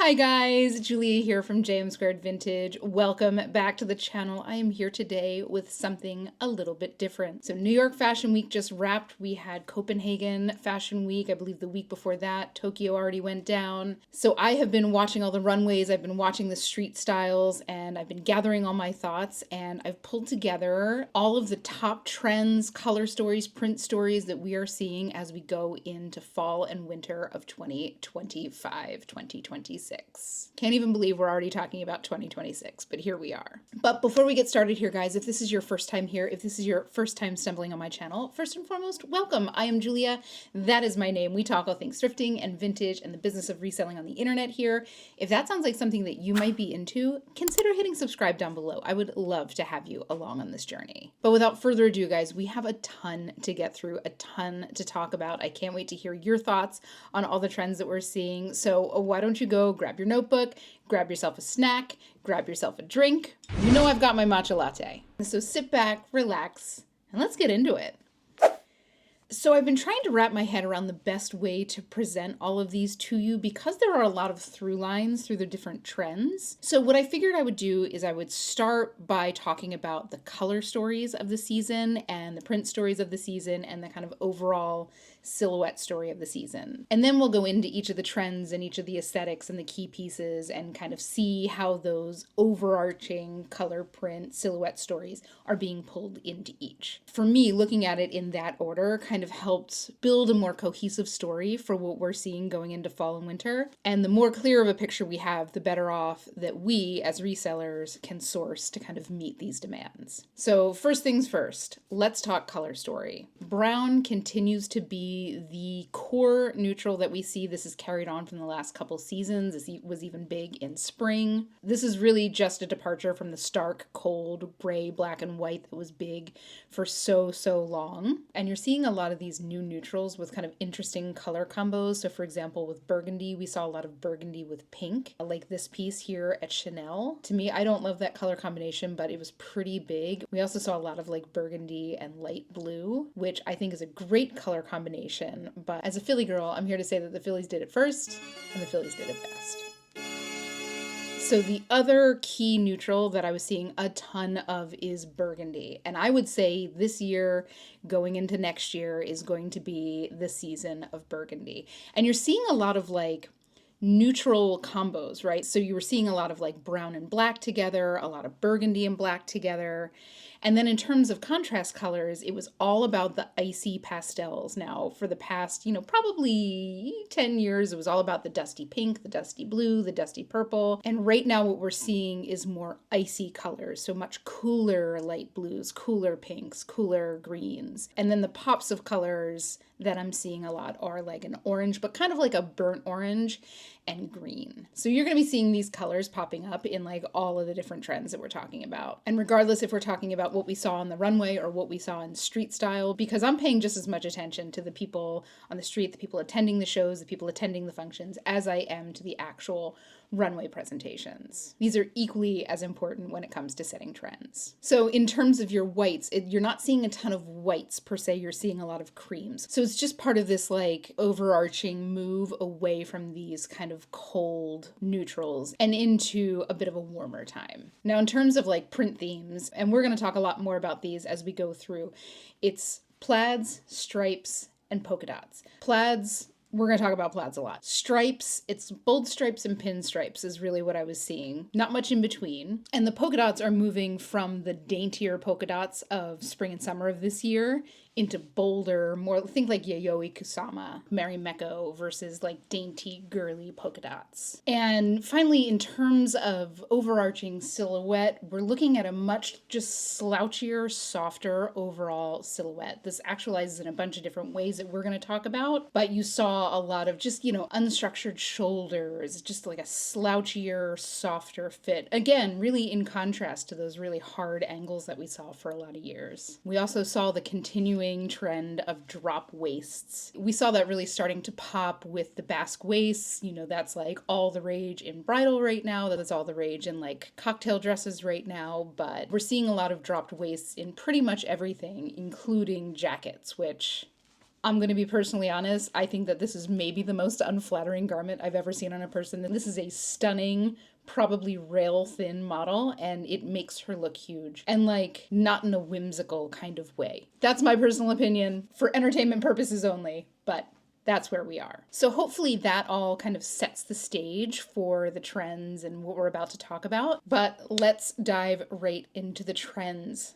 Hi guys, Julia here from JM Squared Vintage. Welcome back to the channel. I am here today with something a little bit different. So New York Fashion Week just wrapped. We had Copenhagen Fashion Week. I believe the week before that, Tokyo already went down. So I have been watching all the runways, I've been watching the street styles, and I've been gathering all my thoughts, and I've pulled together all of the top trends, color stories, print stories that we are seeing as we go into fall and winter of 2025, 2026. Can't even believe we're already talking about 2026, but here we are. But before we get started here, guys, if this is your first time here, if this is your first time stumbling on my channel, first and foremost, welcome. I am Julia. That is my name. We talk all things thrifting and vintage and the business of reselling on the internet here. If that sounds like something that you might be into, consider hitting subscribe down below. I would love to have you along on this journey. But without further ado, guys, we have a ton to get through, a ton to talk about. I can't wait to hear your thoughts on all the trends that we're seeing. So why don't you go grab your notebook, grab yourself a snack, grab yourself a drink. You know I've got my matcha latte. So sit back, relax, and let's get into it. So I've been trying to wrap my head around the best way to present all of these to you because there are a lot of through lines through the different trends. So what I figured I would do is I would start by talking about the color stories of the season and the print stories of the season and the kind of overall silhouette story of the season. And then we'll go into each of the trends and each of the aesthetics and the key pieces and kind of see how those overarching color, print, silhouette stories are being pulled into each. For me, looking at it in that order kind of helped build a more cohesive story for what we're seeing going into fall and winter. And the more clear of a picture we have, the better off that we as resellers can source to kind of meet these demands. So first things first, let's talk color story. Brown continues to be the core neutral that we see. This is carried on from the last couple seasons. This was even big in spring. This is really just a departure from the stark, cold, gray, black, and white that was big for so long. And you're seeing a lot of these new neutrals with kind of interesting color combos. So for example, with burgundy, we saw a lot of burgundy with pink, like this piece here at Chanel. To me, I don't love that color combination, but it was pretty big. We also saw a lot of like burgundy and light blue, which I think is a great color combination. But as a Philly girl, I'm here to say that the Phillies did it first and the Phillies did it best. So the other key neutral that I was seeing a ton of is burgundy. And I would say this year going into next year is going to be the season of burgundy. And you're seeing a lot of like neutral combos, right? So you were seeing a lot of like brown and black together, a lot of burgundy and black together. And then in terms of contrast colors, it was all about the icy pastels. Now, for the past, probably 10 years, it was all about the dusty pink, the dusty blue, the dusty purple. And right now what we're seeing is more icy colors. So much cooler light blues, cooler pinks, cooler greens. And then the pops of colors that I'm seeing a lot are like an orange, but kind of like a burnt orange and green. So you're going to be seeing these colors popping up in like all of the different trends that we're talking about. And regardless if we're talking about what we saw on the runway or what we saw in street style, because I'm paying just as much attention to the people on the street, the people attending the shows, the people attending the functions, as I am to the actual runway presentations. These are equally as important when it comes to setting trends. So in terms of your whites, you're not seeing a ton of whites per se, you're seeing a lot of creams. So it's just part of this like overarching move away from these kind of cold neutrals and into a bit of a warmer time. Now in terms of like print themes, and we're going to talk a lot more about these as we go through, it's plaids, stripes, and polka dots. Plaids, we're going to talk about plaids a lot. Stripes, it's bold stripes and pinstripes is really what I was seeing. Not much in between. And the polka dots are moving from the daintier polka dots of spring and summer of this year into bolder, more, think like Yayoi Kusama, Marimekko versus like dainty, girly polka dots. And finally, in terms of overarching silhouette, we're looking at a much just slouchier, softer overall silhouette. This actualizes in a bunch of different ways that we're going to talk about, but you saw a lot of just, unstructured shoulders, just like a slouchier, softer fit. Again, really in contrast to those really hard angles that we saw for a lot of years. We also saw the continuing trend of drop waists. We saw that really starting to pop with the basque waists. That's like all the rage in bridal right now. That's all the rage in like cocktail dresses right now. But we're seeing a lot of dropped waists in pretty much everything, including jackets, which I'm going to be personally honest. I think that this is maybe the most unflattering garment I've ever seen on a person. This is a stunning, probably rail thin model, and it makes her look huge, and like not in a whimsical kind of way. That's my personal opinion for entertainment purposes only, but that's where we are. So hopefully that all kind of sets the stage for the trends and what we're about to talk about. But let's dive right into the trends.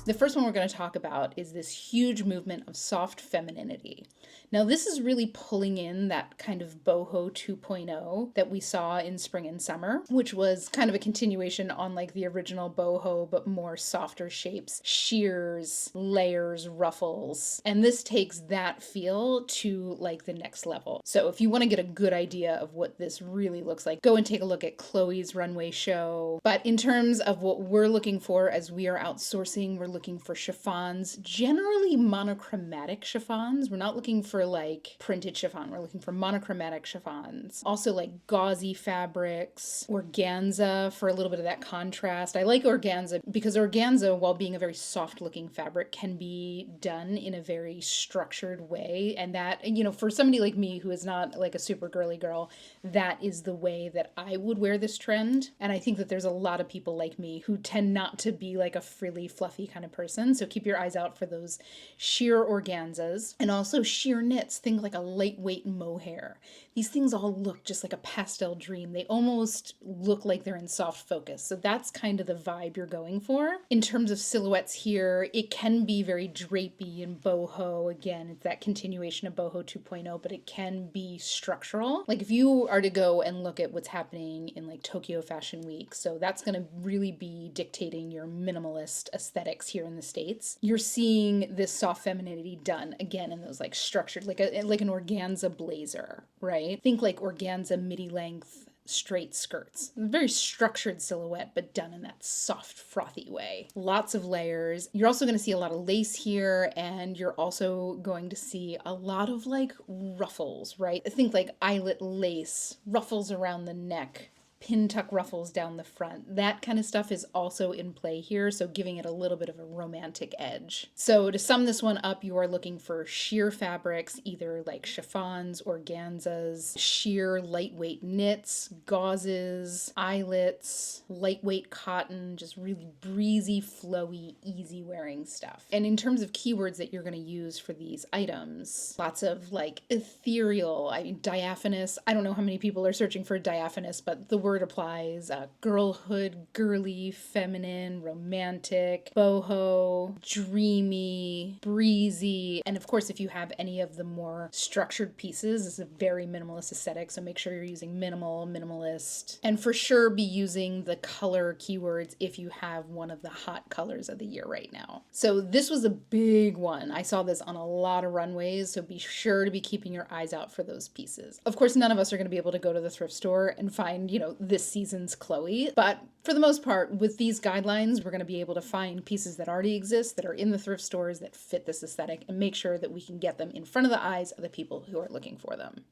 The first one we're going to talk about is this huge movement of soft femininity. Now, this is really pulling in that kind of boho 2.0 that we saw in spring and summer, which was kind of a continuation on like the original boho, but more softer shapes, sheers, layers, ruffles. And this takes that feel to like the next level. So if you want to get a good idea of what this really looks like, go and take a look at Chloe's runway show. But in terms of what we're looking for as we are outsourcing, we're looking for chiffons, generally monochromatic chiffons. We're not looking for like printed chiffon. We're looking for monochromatic chiffons. Also like gauzy fabrics, organza for a little bit of that contrast. I like organza because organza, while being a very soft looking fabric, can be done in a very structured way. And that, you know, for somebody like me who is not like a super girly girl, that is the way that I would wear this trend. And I think that there's a lot of people like me who tend not to be like a frilly, fluffy kind of person. So keep your eyes out for those sheer organzas and also sheer knits. Think like a lightweight mohair. These things all look just like a pastel dream. They almost look like they're in soft focus. So that's kind of the vibe you're going for. In terms of silhouettes here, it can be very drapey and boho. Again, it's that continuation of boho 2.0, but it can be structural. Like if you are to go and look at what's happening in like Tokyo Fashion Week, so that's going to really be dictating your minimalist aesthetics here in the States. You're seeing this soft femininity done again in those like structured, like an organza blazer, right? Think like organza midi length straight skirts. Very structured silhouette, but done in that soft, frothy way. Lots of layers. You're also going to see a lot of lace here, and you're also going to see a lot of like ruffles, right? Think like eyelet lace, ruffles around the neck, pin tuck ruffles down the front. That kind of stuff is also in play here, so giving it a little bit of a romantic edge. So to sum this one up, you are looking for sheer fabrics, either like chiffons, organzas, sheer lightweight knits, gauzes, eyelets, lightweight cotton, just really breezy, flowy, easy wearing stuff. And in terms of keywords that you're going to use for these items, lots of like ethereal, diaphanous. I don't know how many people are searching for diaphanous, but the word applies. Girlhood, girly, feminine, romantic, boho, dreamy, breezy. And of course, if you have any of the more structured pieces, it's a very minimalist aesthetic. So make sure you're using minimal, minimalist, and for sure be using the color keywords if you have one of the hot colors of the year right now. So this was a big one. I saw this on a lot of runways. So be sure to be keeping your eyes out for those pieces. Of course, none of us are going to be able to go to the thrift store and find, you know, this season's Chloe. But for the most part, with these guidelines, we're going to be able to find pieces that already exist, that are in the thrift stores, that fit this aesthetic, and make sure that we can get them in front of the eyes of the people who are looking for them.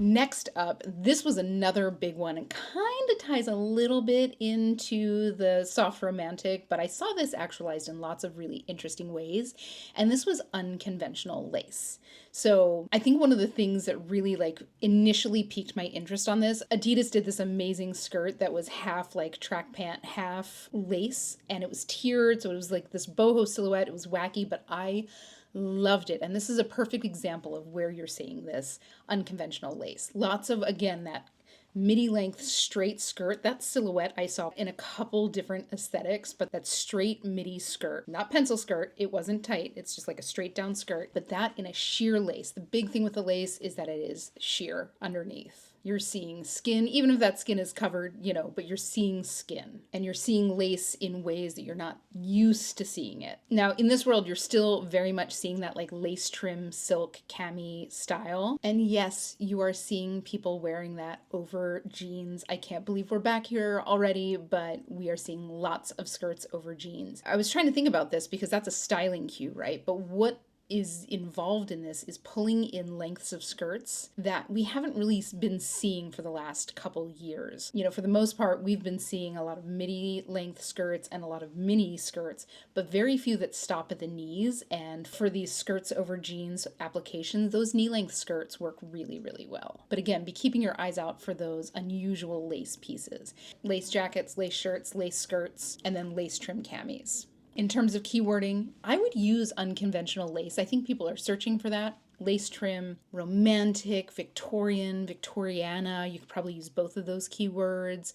Next up, this was another big one and kind of ties a little bit into the soft romantic, but I saw this actualized in lots of really interesting ways, and this was unconventional lace. So I think one of the things that really like initially piqued my interest on this, Adidas did this amazing skirt that was half like track pant, half lace, and it was tiered, so it was like this boho silhouette. It was wacky, but I loved it. And this is a perfect example of where you're seeing this unconventional lace. Lots of, again, that midi length straight skirt. That silhouette I saw in a couple different aesthetics, but that straight midi skirt, not pencil skirt. It wasn't tight. It's just like a straight down skirt, but that in a sheer lace. The big thing with the lace is that it is sheer underneath. You're seeing skin, even if that skin is covered, but you're seeing skin and you're seeing lace in ways that you're not used to seeing it. Now, in this world, you're still very much seeing that like lace trim, silk, cami style. And yes, you are seeing people wearing that over jeans. I can't believe we're back here already, but we are seeing lots of skirts over jeans. I was trying to think about this because that's a styling cue, right? But what is involved in this is pulling in lengths of skirts that we haven't really been seeing for the last couple years. For the most part, we've been seeing a lot of midi length skirts and a lot of mini skirts, but very few that stop at the knees. And for these skirts over jeans applications, those knee length skirts work really, really well. But again, be keeping your eyes out for those unusual lace pieces. Lace jackets, lace shirts, lace skirts, and then lace trim camis. In terms of keywording, I would use unconventional lace. I think people are searching for that. Lace trim, romantic, Victorian, Victoriana. You could probably use both of those keywords.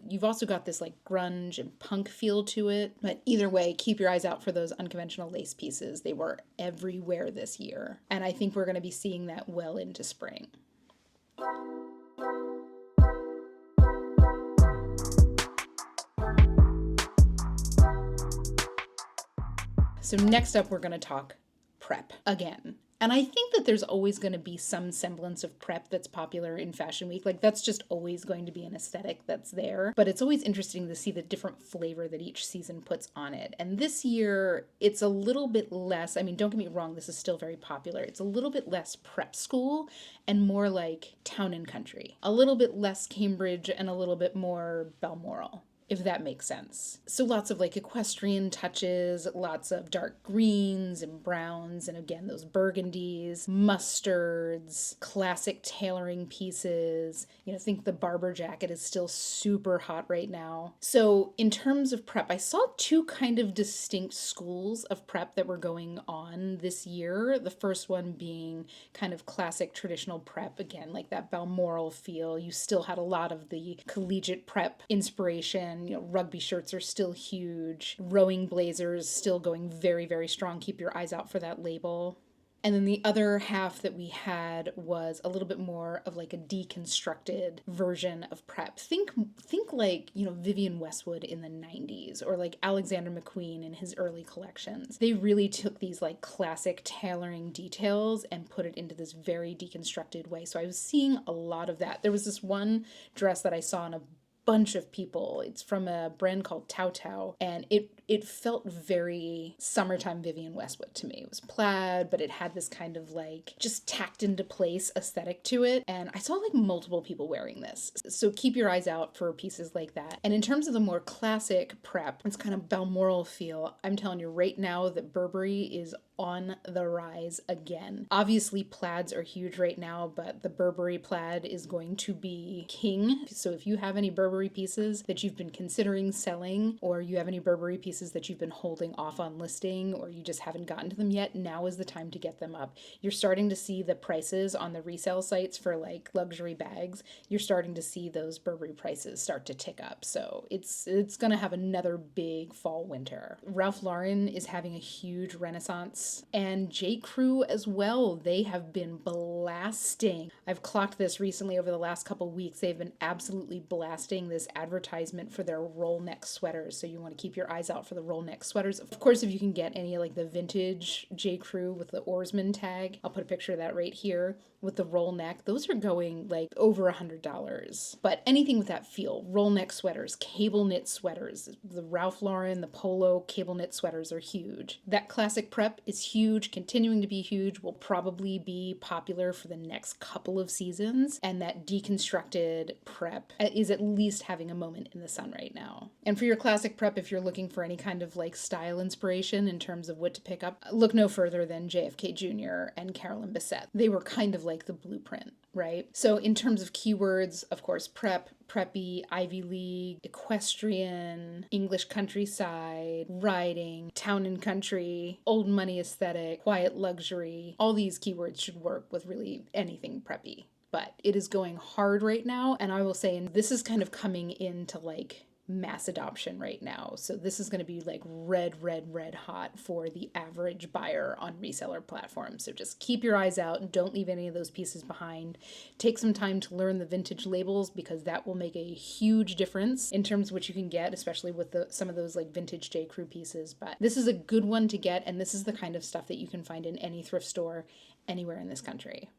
You've also got this like grunge and punk feel to it. But either way, keep your eyes out for those unconventional lace pieces. They were everywhere this year. And I think we're going to be seeing that well into spring. So next up, we're going to talk prep again. And I think that there's always going to be some semblance of prep that's popular in Fashion Week. Like that's just always going to be an aesthetic that's there. But it's always interesting to see the different flavor that each season puts on it. And this year, it's a little bit less, don't get me wrong, this is still very popular. It's a little bit less prep school and more like town and country. A little bit less Cambridge and a little bit more Balmoral, if that makes sense. So lots of like equestrian touches, lots of dark greens and browns, and again, those burgundies, mustards, classic tailoring pieces. Think the Barber jacket is still super hot right now. So in terms of prep, I saw two kind of distinct schools of prep that were going on this year. The first one being kind of classic traditional prep, again, like that Balmoral feel. You still had a lot of the collegiate prep inspiration. Rugby shirts are still huge. Rowing blazers still going very, very strong. Keep your eyes out for that label. And then the other half that we had was a little bit more of like a deconstructed version of prep. Think like, Vivienne Westwood in the 90s or like Alexander McQueen in his early collections. They really took these like classic tailoring details and put it into this very deconstructed way. So I was seeing a lot of that. There was this one dress that I saw in a bunch of people. It's from a brand called Tao Tao, and it felt very summertime Vivienne Westwood to me. It was plaid, but it had this kind of like just tacked into place aesthetic to it, and I saw like multiple people wearing this. So keep your eyes out for pieces like that. And in terms of the more classic prep, it's kind of Balmoral feel. I'm telling you right now that Burberry is on the rise again. Obviously, plaids are huge right now, but the Burberry plaid is going to be king. So if you have any Burberry pieces that you've been considering selling, or you have any Burberry pieces that you've been holding off on listing, or you just haven't gotten to them yet, now is the time to get them up. You're starting to see the prices on the resale sites for like luxury bags. You're starting to see those Burberry prices start to tick up. So it's going to have another big fall winter. Ralph Lauren is having a huge renaissance, and J. Crew as well. They have been blasting. I've clocked this recently over the last couple weeks. They've been absolutely blasting this advertisement for their roll neck sweaters. So you want to keep your eyes out for the roll neck sweaters. Of course, if you can get any like the vintage J. Crew with the oarsman tag, I'll put a picture of that right here with the roll neck. Those are going like over $100. But anything with that feel, roll neck sweaters, cable knit sweaters, the Ralph Lauren, the Polo cable knit sweaters are huge. That classic prep is huge, continuing to be huge, will probably be popular for the next couple of seasons, and that deconstructed prep is at least having a moment in the sun right now. And for your classic prep, if you're looking for any kind of like style inspiration in terms of what to pick up, look no further than JFK Jr. and Carolyn Bessette. They were kind of like the blueprint, right? So in terms of keywords, of course, prep, preppy, Ivy League, equestrian, English countryside, riding, town and country, old money aesthetic, quiet luxury. All these keywords should work with really anything preppy. But it is going hard right now, and I will say, and this is kind of coming into like mass adoption right now. So this is going to be like red hot for the average buyer on reseller platforms. So just keep your eyes out and don't leave any of those pieces behind. Take some time to learn the vintage labels, because that will make a huge difference in terms of what you can get, especially with some of those like vintage J. Crew pieces. But this is a good one to get, and this is the kind of stuff that you can find in any thrift store anywhere in this country.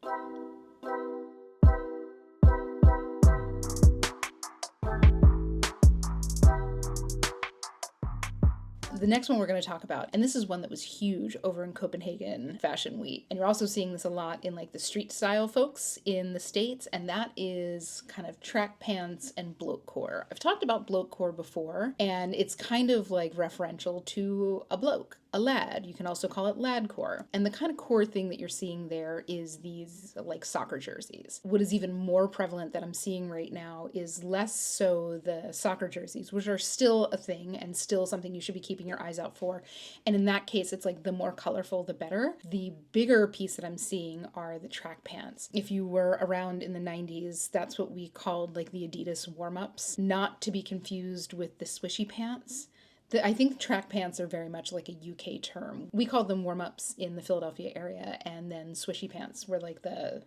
The next one we're going to talk about, and this is one that was huge over in Copenhagen Fashion Week, and you're also seeing this a lot in like the street style folks in the States, and that is kind of track pants and bloke core. I've talked about bloke core before, and it's kind of like referential to a bloke, a lad. You can also call it lad core. And the kind of core thing that you're seeing there is these like soccer jerseys. What is even more prevalent that I'm seeing right now is less so the soccer jerseys, which are still a thing and still something you should be keeping your eyes out for. And in that case, it's like the more colorful, the better. The bigger piece that I'm seeing are the track pants. If you were around in the 90s, that's what we called like the Adidas warm-ups, not to be confused with the swishy pants. I think track pants are very much like a UK term. We called them warm-ups in the Philadelphia area, and then swishy pants were like the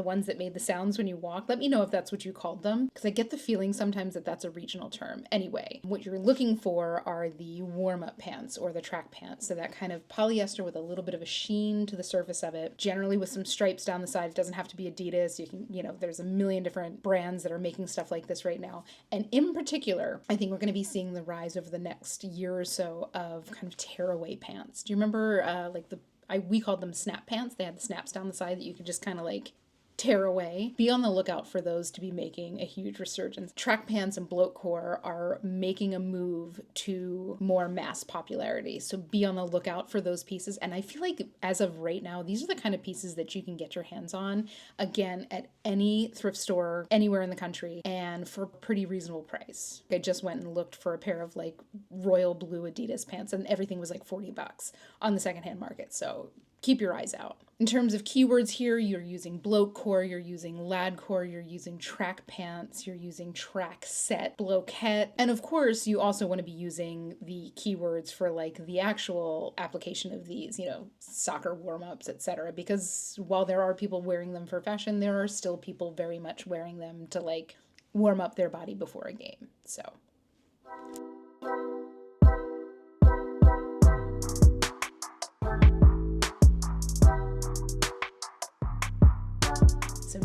ones that made the sounds when you walk. Let me know if that's what you called them, because I get the feeling sometimes that that's a regional term. Anyway, what you're looking for are the warm-up pants or the track pants. So that kind of polyester with a little bit of a sheen to the surface of it, generally with some stripes down the side. It doesn't have to be Adidas. You can, there's a million different brands that are making stuff like this right now. And in particular, I think we're going to be seeing the rise over the next year or so of kind of tearaway pants. Do you remember we called them snap pants? They had the snaps down the side that you could just kind of like tear away. Be on the lookout for those to be making a huge resurgence. Track pants and bloke core are making a move to more mass popularity. So be on the lookout for those pieces. And I feel like as of right now, these are the kind of pieces that you can get your hands on, again, at any thrift store anywhere in the country and for a pretty reasonable price. I just went and looked for a pair of like royal blue Adidas pants, and everything was like $40 on the secondhand market. So keep your eyes out. In terms of keywords here, you're using bloke core, you're using lad core, you're using track pants, you're using track set, bloquette, and of course you also want to be using the keywords for like the actual application of these, soccer warm-ups, etc. Because while there are people wearing them for fashion, there are still people very much wearing them to like warm up their body before a game. So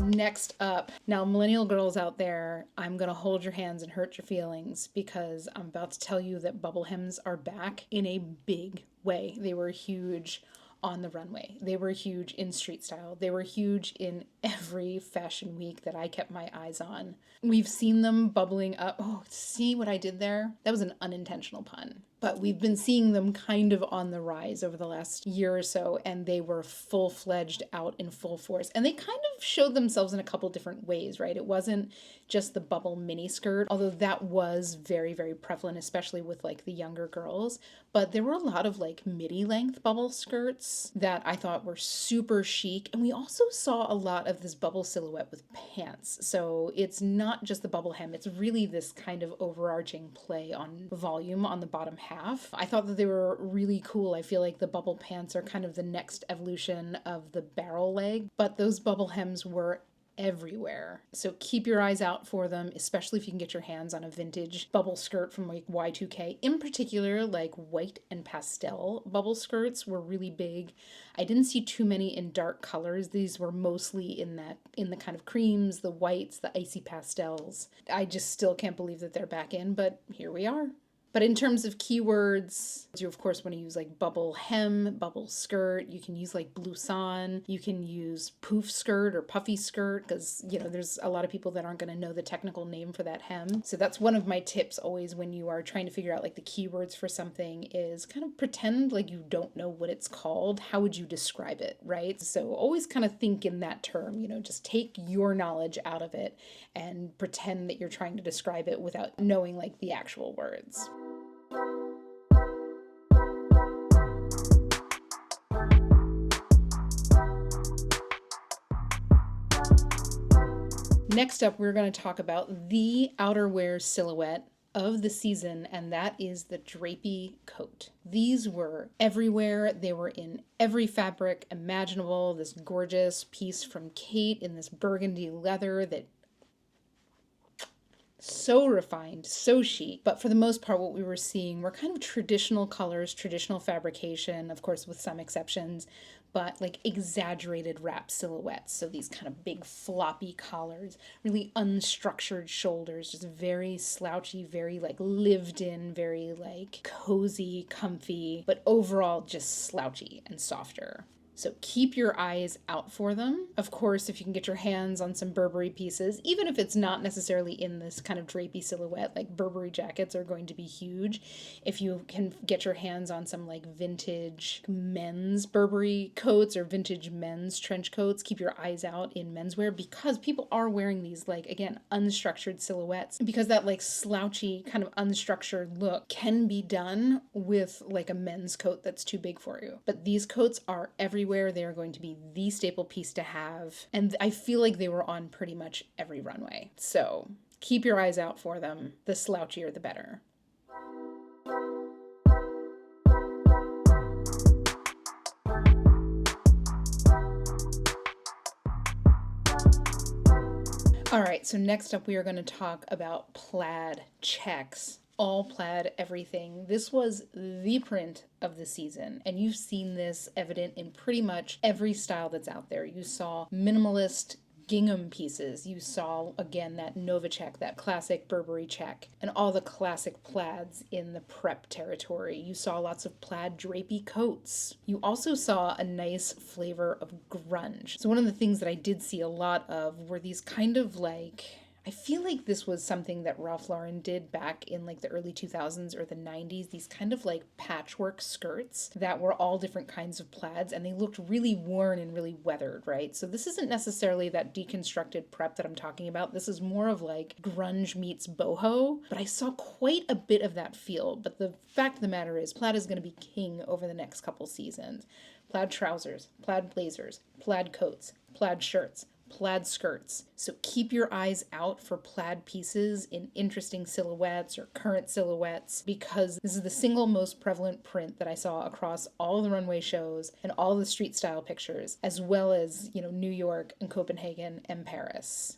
next up, now millennial girls out there, I'm going to hold your hands and hurt your feelings, because I'm about to tell you that bubble hems are back in a big way. They were huge on the runway. They were huge in street style. They were huge in every fashion week that I kept my eyes on. We've seen them bubbling up. Oh, see what I did there? That was an unintentional pun. But we've been seeing them kind of on the rise over the last year or so, and they were full-fledged out in full force. And they kind of showed themselves in a couple different ways, right? It wasn't just the bubble mini skirt, although that was very, very prevalent, especially with like the younger girls. But there were a lot of like midi-length bubble skirts that I thought were super chic. And we also saw a lot of this bubble silhouette with pants. So it's not just the bubble hem, it's really this kind of overarching play on volume on the bottom half. I thought that they were really cool. I feel like the bubble pants are kind of the next evolution of the barrel leg, but those bubble hems were everywhere. So keep your eyes out for them, especially if you can get your hands on a vintage bubble skirt from like Y2K. In particular, like white and pastel bubble skirts were really big. I didn't see too many in dark colors. These were mostly in the kind of creams, the whites, the icy pastels. I just still can't believe that they're back in, but here we are. But in terms of keywords, you of course want to use like bubble hem, bubble skirt. You can use like blouson. You can use poof skirt or puffy skirt, because there's a lot of people that aren't going to know the technical name for that hem. So that's one of my tips always when you are trying to figure out like the keywords for something, is kind of pretend like you don't know what it's called. How would you describe it, right? So always kind of think in that term, just take your knowledge out of it and pretend that you're trying to describe it without knowing like the actual words. Next up, we're going to talk about the outerwear silhouette of the season, and that is the Drapey coat. These were everywhere. They were in every fabric imaginable. This gorgeous piece from Kate in this burgundy leather that so refined, so chic. But for the most part, what we were seeing were kind of traditional colors, traditional fabrication, of course, with some exceptions, but like exaggerated wrap silhouettes. So these kind of big floppy collars, really unstructured shoulders, just very slouchy, very like lived in, very like cozy, comfy, but overall just slouchy and softer. So keep your eyes out for them. Of course, if you can get your hands on some Burberry pieces, even if it's not necessarily in this kind of drapey silhouette, like Burberry jackets are going to be huge. If you can get your hands on some like vintage men's Burberry coats or vintage men's trench coats, keep your eyes out in menswear, because people are wearing these like, again, unstructured silhouettes, because that like slouchy kind of unstructured look can be done with like a men's coat that's too big for you. But these coats are everywhere. They are going to be the staple piece to have. And I feel like they were on pretty much every runway. So keep your eyes out for them. The slouchier, the better. All right, so next up we are going to talk about plaid checks. All plaid everything. This was the print of the season, and you've seen this evident in pretty much every style that's out there. You saw minimalist gingham pieces. You saw, again, that Nova check, that classic Burberry check, and all the classic plaids in the prep territory. You saw lots of plaid drapey coats. You also saw a nice flavor of grunge. So one of the things that I did see a lot of were these kind of like, I feel like this was something that Ralph Lauren did back in like the early 2000s or the 90s, these kind of like patchwork skirts that were all different kinds of plaids, and they looked really worn and really weathered, right? So this isn't necessarily that deconstructed prep that I'm talking about. This is more of like grunge meets boho, but I saw quite a bit of that feel. But the fact of the matter is plaid is going to be king over the next couple seasons. Plaid trousers, plaid blazers, plaid coats, plaid shirts, plaid skirts. So keep your eyes out for plaid pieces in interesting silhouettes or current silhouettes, because this is the single most prevalent print that I saw across all the runway shows and all the street style pictures, as well as, New York and Copenhagen and Paris.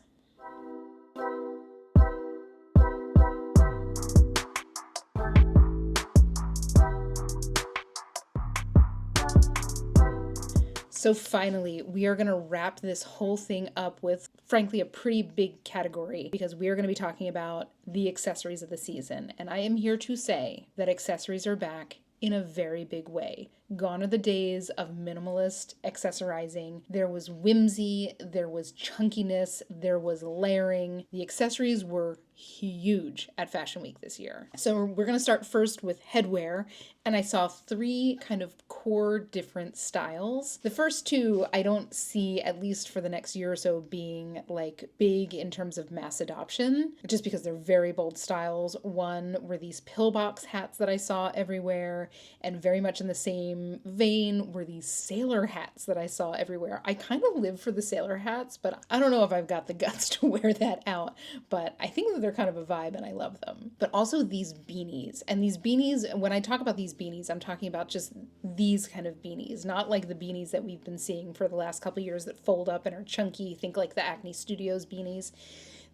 So finally, we are going to wrap this whole thing up with, frankly, a pretty big category, because we are going to be talking about the accessories of the season. And I am here to say that accessories are back in a very big way. Gone are the days of minimalist accessorizing. There was whimsy, there was chunkiness, there was layering. The accessories were huge at Fashion Week this year. So we're going to start first with headwear, and I saw 3 kind of core different styles. The first 2 I don't see, at least for the next year or so, being like big in terms of mass adoption, just because they're very bold styles. One were these pillbox hats that I saw everywhere, and very much in the same vein were these sailor hats that I saw everywhere. I kind of live for the sailor hats, but I don't know if I've got the guts to wear that out, but I think that they're kind of a vibe and I love them. But also these beanies, and these beanies, when I talk about these beanies, I'm talking about just these kind of beanies, not like the beanies that we've been seeing for the last couple years that fold up and are chunky. Think like the Acne Studios beanies.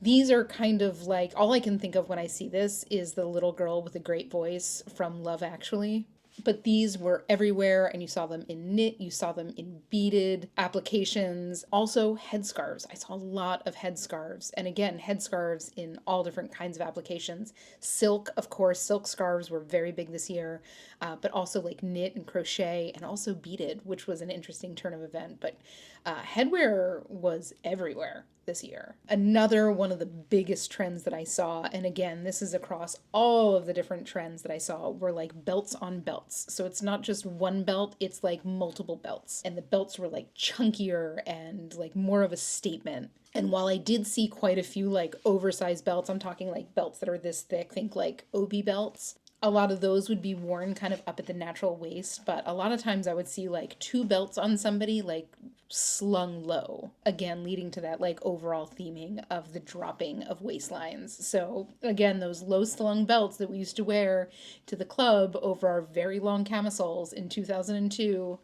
These are kind of like, all I can think of when I see this is the little girl with a great voice from Love Actually. But these were everywhere, and you saw them in knit, you saw them in beaded applications, also headscarves. I saw a lot of headscarves, and again, headscarves in all different kinds of applications. Silk, of course, silk scarves were very big this year, but also like knit and crochet, and also beaded, which was an interesting turn of event. But headwear was everywhere this year. Another one of the biggest trends that I saw, and again, this is across all of the different trends that I saw, were like belts on belts. So it's not just one belt, it's like multiple belts. And the belts were like chunkier and like more of a statement. And while I did see quite a few like oversized belts, I'm talking like belts that are this thick, think like Obi belts, a lot of those would be worn kind of up at the natural waist, but a lot of times I would see like 2 belts on somebody, like slung low, again leading to that like overall theming of the dropping of waistlines. So again, those low slung belts that we used to wear to the club over our very long camisoles in 2002,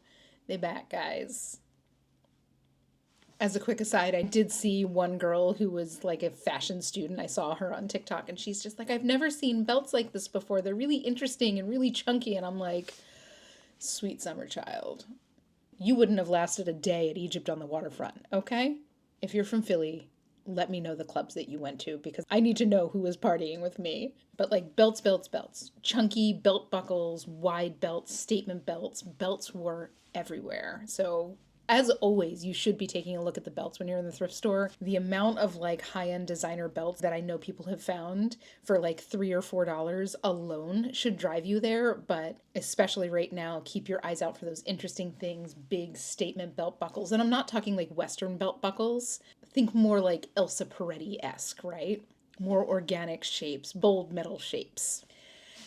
they back, guys. As a quick aside, I did see one girl who was like a fashion student. I saw her on TikTok and she's just like, I've never seen belts like this before. They're really interesting and really chunky. And I'm like, sweet summer child. You wouldn't have lasted a day at Egypt on the waterfront, okay? If you're from Philly, let me know the clubs that you went to because I need to know who was partying with me. But like belts, belts, belts. Chunky belt buckles, wide belts, statement belts. Belts were everywhere. So as always, you should be taking a look at the belts when you're in the thrift store. The amount of like high-end designer belts that I know people have found for like $3 or $4 alone should drive you there. But especially right now, keep your eyes out for those interesting things, big statement belt buckles. And I'm not talking like Western belt buckles. Think more like Elsa Peretti-esque, right? More organic shapes, bold metal shapes.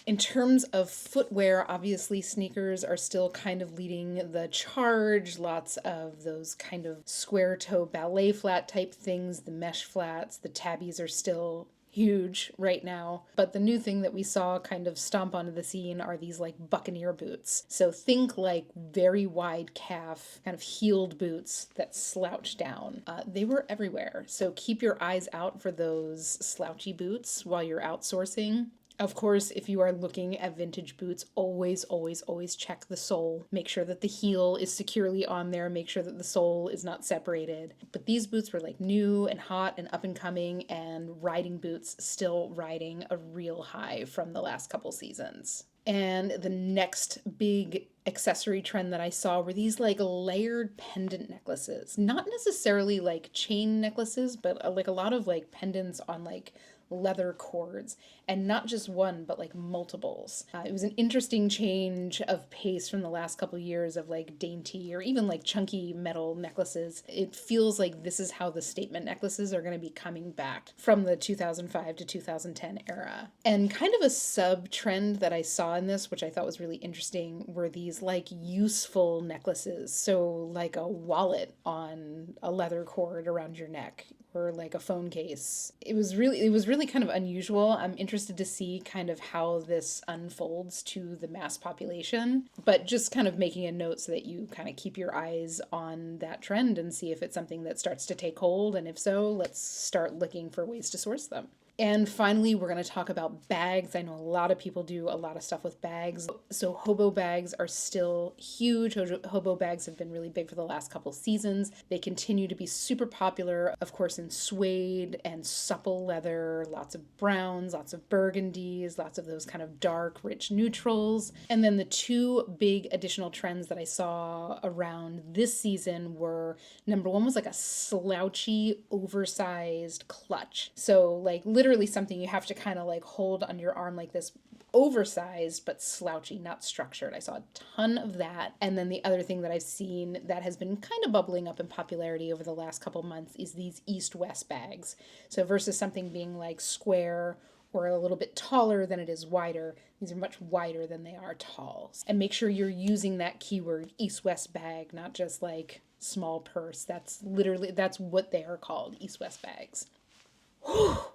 In terms of footwear, obviously sneakers are still kind of leading the charge. Lots of those kind of square toe ballet flat type things, the mesh flats, the tabbies are still huge right now. But the new thing that we saw kind of stomp onto the scene are these like buccaneer boots. So think like very wide calf, kind of heeled boots that slouch down. They were everywhere. So keep your eyes out for those slouchy boots while you're outsourcing. Of course, if you are looking at vintage boots, always, always, always check the sole. Make sure that the heel is securely on there. Make sure that the sole is not separated. But these boots were like new and hot and up and coming, and riding boots still riding a real high from the last couple seasons. And the next big accessory trend that I saw were these like layered pendant necklaces. Not necessarily like chain necklaces, but like a lot of like pendants on like leather cords, and not just one, but like multiples. It was an interesting change of pace from the last couple of years of like dainty or even like chunky metal necklaces. It feels like this is how the statement necklaces are going to be coming back from the 2005 to 2010 era. And kind of a sub trend that I saw in this, which I thought was really interesting, were these like useful necklaces. So like a wallet on a leather cord around your neck, or like a phone case. It was really kind of unusual. I'm interested to see kind of how this unfolds to the mass population, but just kind of making a note so that you kind of keep your eyes on that trend and see if it's something that starts to take hold. And if so, let's start looking for ways to source them. And finally, we're going to talk about bags. I know a lot of people do a lot of stuff with bags. So hobo bags are still huge. Hobo bags have been really big for the last couple seasons. They continue to be super popular, of course, in suede and supple leather, lots of browns, lots of burgundies, lots of those kind of dark, rich neutrals. And then the two big additional trends that I saw around this season were, number one was like a slouchy, oversized clutch. So like literally something you have to kind of like hold on your arm like this, oversized but slouchy, not structured. I saw a ton of that. And then the other thing that I've seen that has been kind of bubbling up in popularity over the last couple months is these east-west bags. So versus something being like square or a little bit taller than it is wider, these are much wider than they are tall. And make sure you're using that keyword east-west bag, not just like small purse. That's what they are called, east-west bags.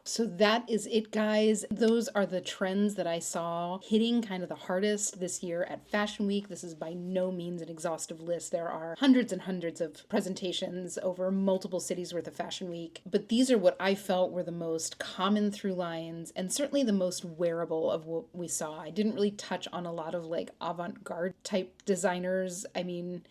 So that is it, guys. Those are the trends that I saw hitting kind of the hardest this year at Fashion Week. This is by no means an exhaustive list. There are hundreds and hundreds of presentations over multiple cities worth of Fashion Week, but these are what I felt were the most common through lines and certainly the most wearable of what we saw. I didn't really touch on a lot of like avant-garde type designers. I mean,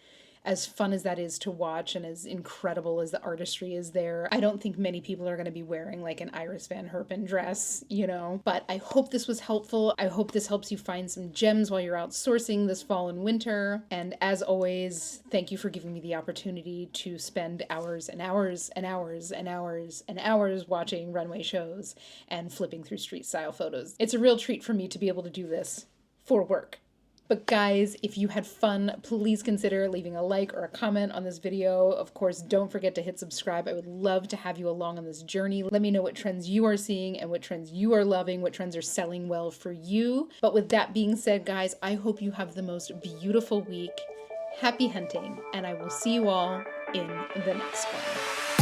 as fun as that is to watch and as incredible as the artistry is there, I don't think many people are going to be wearing like an Iris Van Herpen dress, you know. But I hope this was helpful. I hope this helps you find some gems while you're out sourcing this fall and winter. And as always, thank you for giving me the opportunity to spend hours and hours and hours and hours and hours watching runway shows and flipping through street style photos. It's a real treat for me to be able to do this for work. But guys, if you had fun, please consider leaving a like or a comment on this video. Of course, don't forget to hit subscribe. I would love to have you along on this journey. Let me know what trends you are seeing and what trends you are loving, what trends are selling well for you. But with that being said, guys, I hope you have the most beautiful week. Happy hunting, and I will see you all in the next one.